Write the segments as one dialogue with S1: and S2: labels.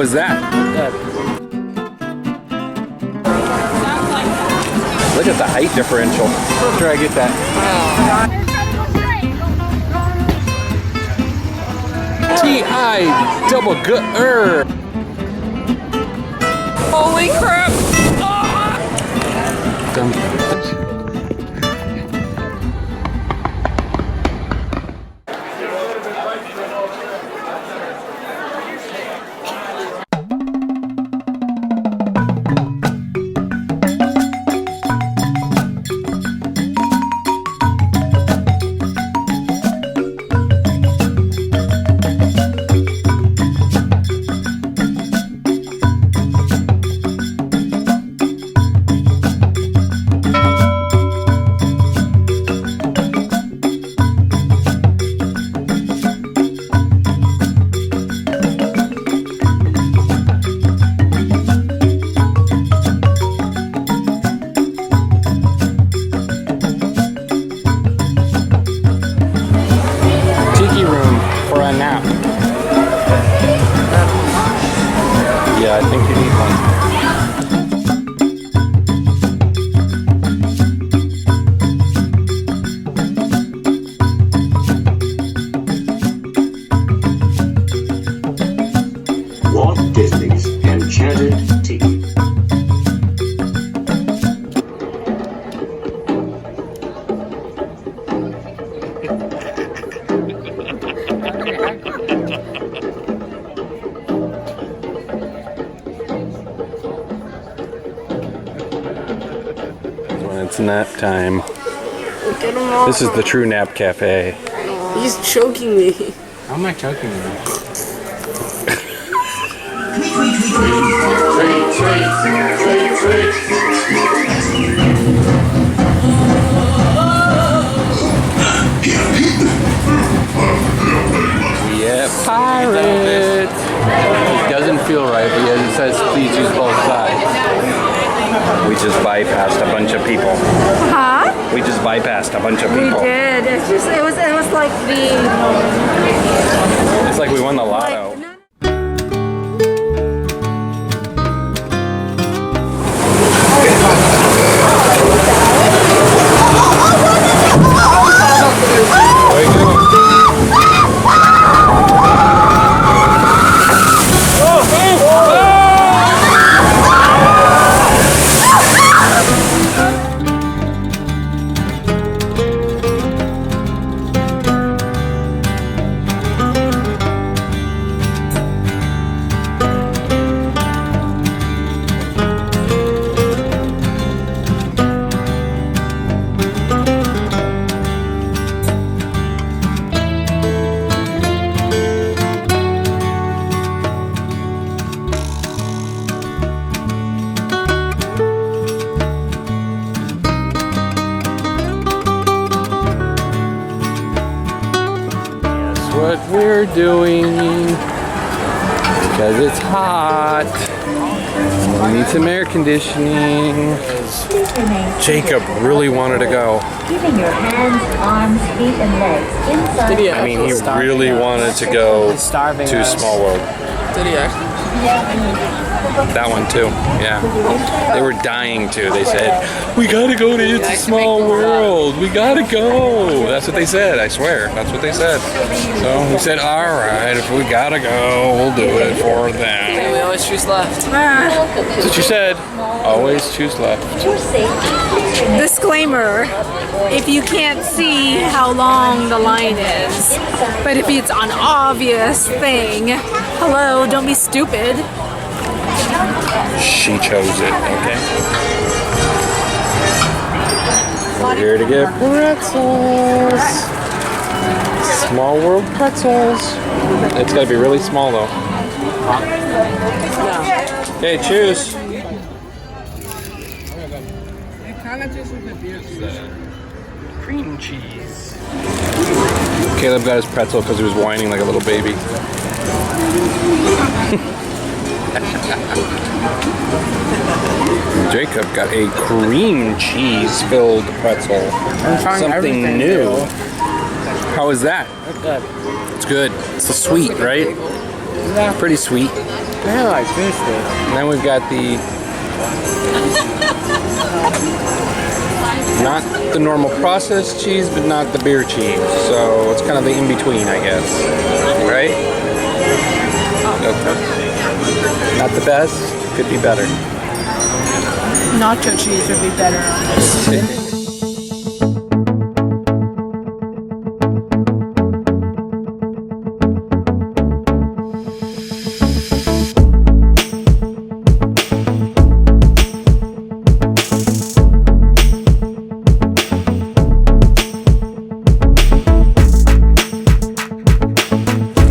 S1: How is that?
S2: Good.
S1: Look at the height differential. Try to get that. T.I. double good.
S2: Holy crap!
S1: Yeah, I think you need one.
S3: Walt Disney's Enchanted Tea.
S1: It's nap time.
S2: Look at him all.
S1: This is the true nap cafe.
S2: He's choking me.
S1: How am I choking you? Yeah, pirate. It doesn't feel right, but it says please use both sides. We just bypassed a bunch of people.
S4: Huh?
S1: We just bypassed a bunch of
S4: We
S1: people.
S4: did. It's just it was like the
S1: It's like we won the lotto. What we're doing because it's hot. We need some air conditioning. Jacob really wanted to go.
S5: Keeping your hands, arms, feet, and legs inside.
S1: I mean, he really wanted to go to Small World.
S2: Did he actually?
S1: That one too, yeah. They were dying to. They said, we gotta go to It's a Small World. We gotta go. That's what they said, I swear. That's what they said. So we said, all right, if we gotta go, we'll do it for them.
S2: We always choose left.
S1: That's what you said. Always choose left.
S4: disclaimer. If you can't see how long the line is, but if it's an obvious thing, hello, don't be stupid.
S1: She chose it, okay? We're here to get pretzels. Small World pretzels. It's gotta be really small though. Okay, choose. Cream cheese. Caleb got his pretzel because he was whining like a little baby. Jacob got a cream cheese filled pretzel. Something new. How is that?
S2: Good.
S1: It's good. It's so sweet, right? Pretty sweet.
S2: Yeah, I finished it.
S1: And then we've got the not the normal processed cheese, but not the beer cheese. So it's kind of the in-between, I guess. Right? Okay. Not the best, could be better.
S4: Nacho cheese would be better on this.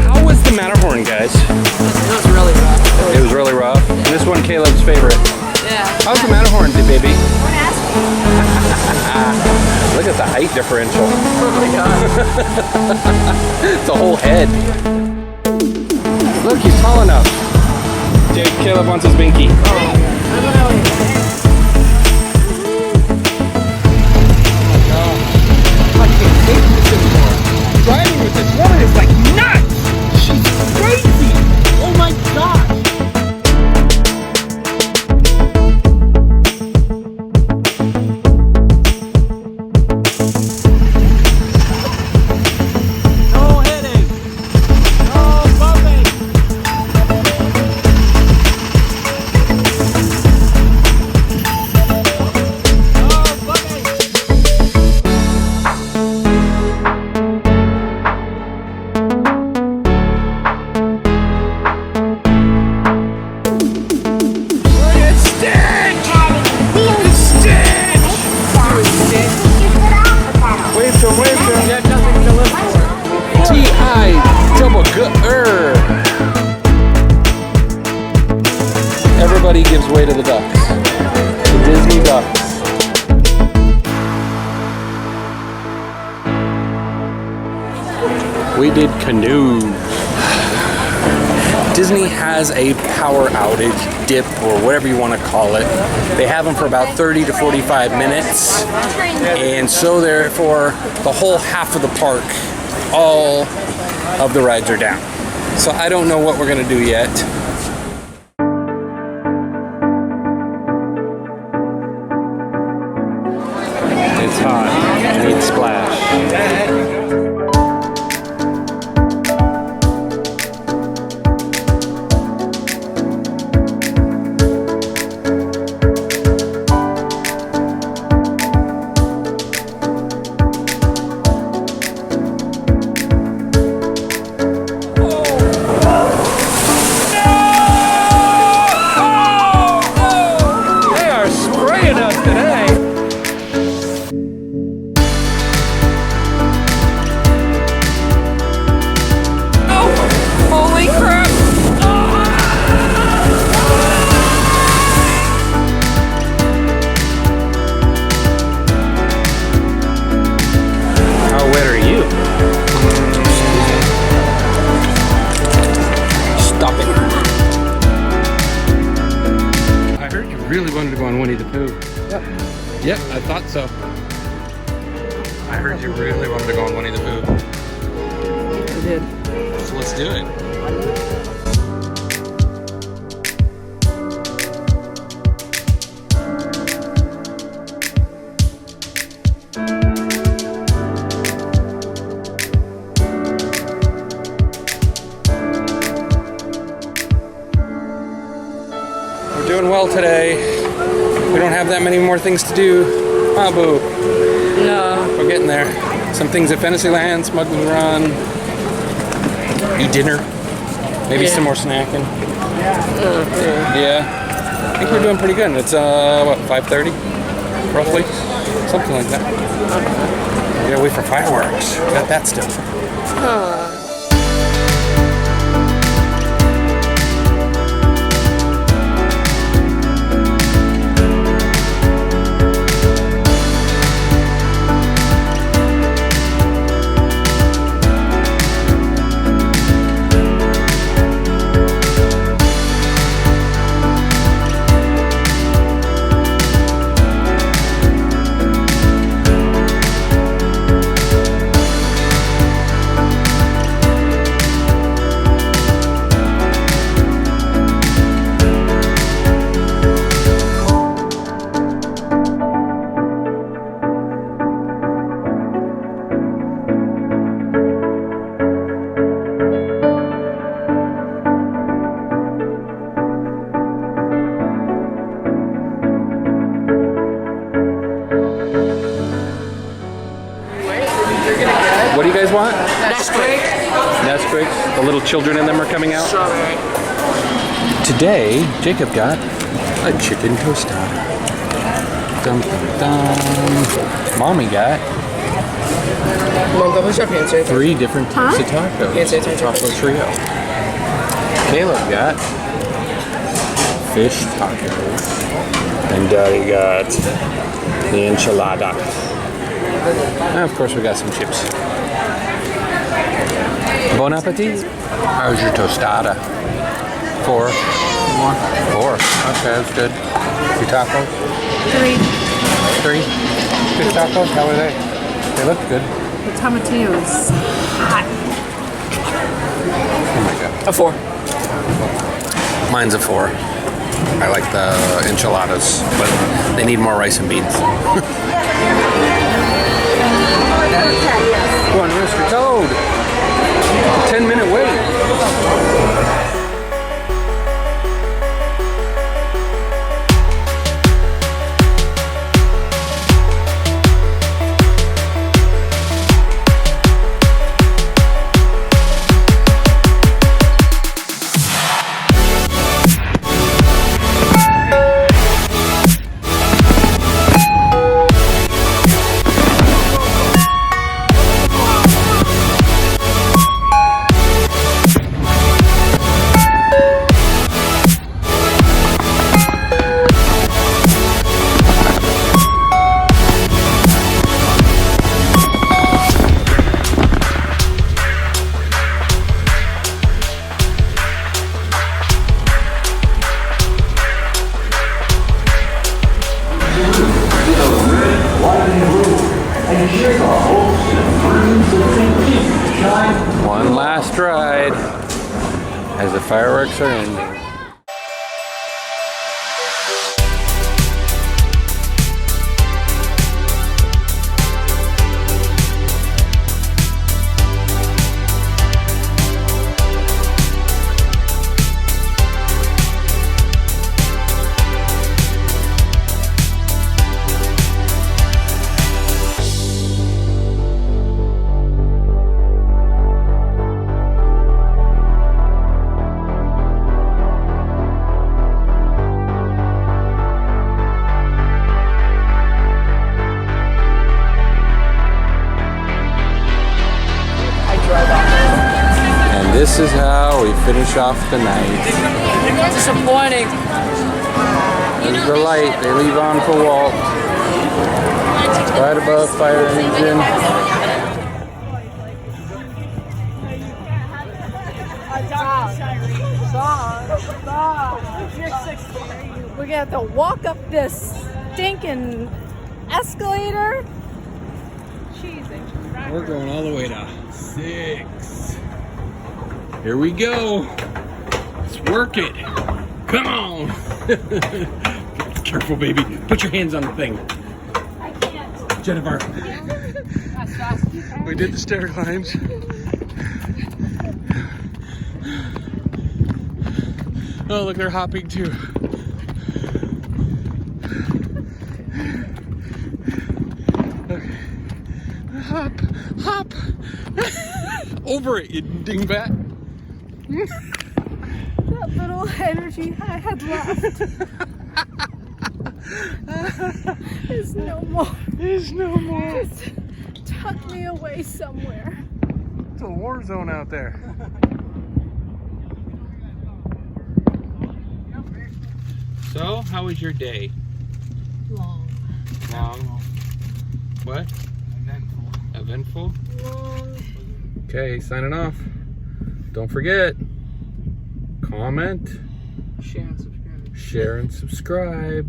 S1: How was the Matterhorn, guys?
S2: It was really rough.
S1: It was really rough. And this one, Caleb's favorite.
S2: Yeah.
S1: How's the Matterhorn, baby? Look at the height differential.
S2: Oh my god.
S1: It's a whole head. Look, he's tall enough. Dude, Caleb wants his binky. I can't take this anymore. Driving with this woman is like nuts. She's crazy. Oh my gosh. No hitting. No bumping. No bumping. Look at Stitch! Stitch! Wave to him, wave to him.
S2: You have nothing to live for.
S1: T.I. double G-er. Everybody gives way to the ducks. The Disney ducks. We did canoe. Disney has a power outage, dip, or whatever you want to call it. They have them for about 30 to 45 minutes. And so therefore, the whole half of the park, all of the rides are down. So I don't know what we're gonna do yet. It's hot. I need splash. They are spraying us today.
S2: Holy crap!
S1: How wet are you? Stop it. I heard you really wanted to go on Winnie the Pooh. Yep, I thought so. I heard you really wanted to go on Winnie the Pooh.
S2: I did.
S1: So let's do it. We're doing well today. We don't have that many more things to do. Ah, boo.
S2: No.
S1: We're getting there. Some things at Fantasyland, Smuggler's Run. Eat dinner. Maybe
S2: Yeah.
S1: some more snacking. Yeah. I think we're doing pretty good. It's what, 5:30? Roughly? Something like that. We gotta wait for fireworks. Got that still. Nesquik. The little children in them are coming out.
S2: Strawberry.
S1: Today, Jacob got a chicken tostada. Dum, dum, dum. Mommy got 3 different types of tacos. Taco trio. Caleb got fish tacos. And Daddy got the enchilada. And of course we got some chips. Bon appetit. How's your tostada? 4. More? 4. Okay, that's good. Your tacos? 3. Good tacos? How are they? They look good.
S4: The tomatillos. Hot.
S1: Oh my god.
S2: A 4.
S1: Mine's a 4. I like the enchiladas, but they need more rice and beans. Go on, Rooster Toad. 10-minute wait. One last ride as the fireworks are ending. This is how we finish off the night.
S2: Disappointing.
S1: There's the light. They leave on for WALT. Right above fire engine.
S4: We're gonna have to walk up this stinking escalator.
S1: We're going all the way to 6. Here we go. Let's work it. Come on. Careful, baby. Put your hands on the thing.
S4: I can't.
S1: Jennifer. We did the stair climbs. Oh, look, they're hopping too. Okay. Hop, hop. Over it, you dingbat.
S4: That little energy I had left is no more.
S1: There's no more.
S4: Just tuck me away somewhere.
S1: It's a war zone out there. So, how was your day?
S4: Long.
S1: Long. What? Eventful.
S4: Long.
S1: Okay, signing off. Don't forget, comment, share and subscribe.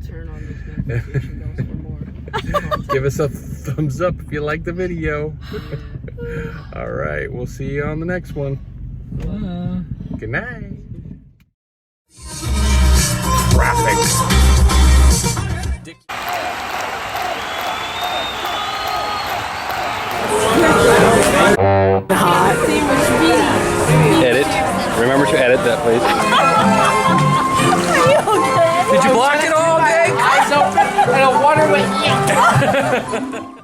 S2: Turn on those notification bells for more.
S1: Give us a thumbs up if you like the video. All right, we'll see you on the next one. Good night. Traffic. Edit. Remember to edit that, please.
S2: Did you block it all, Jake? Eyes open and a water with you.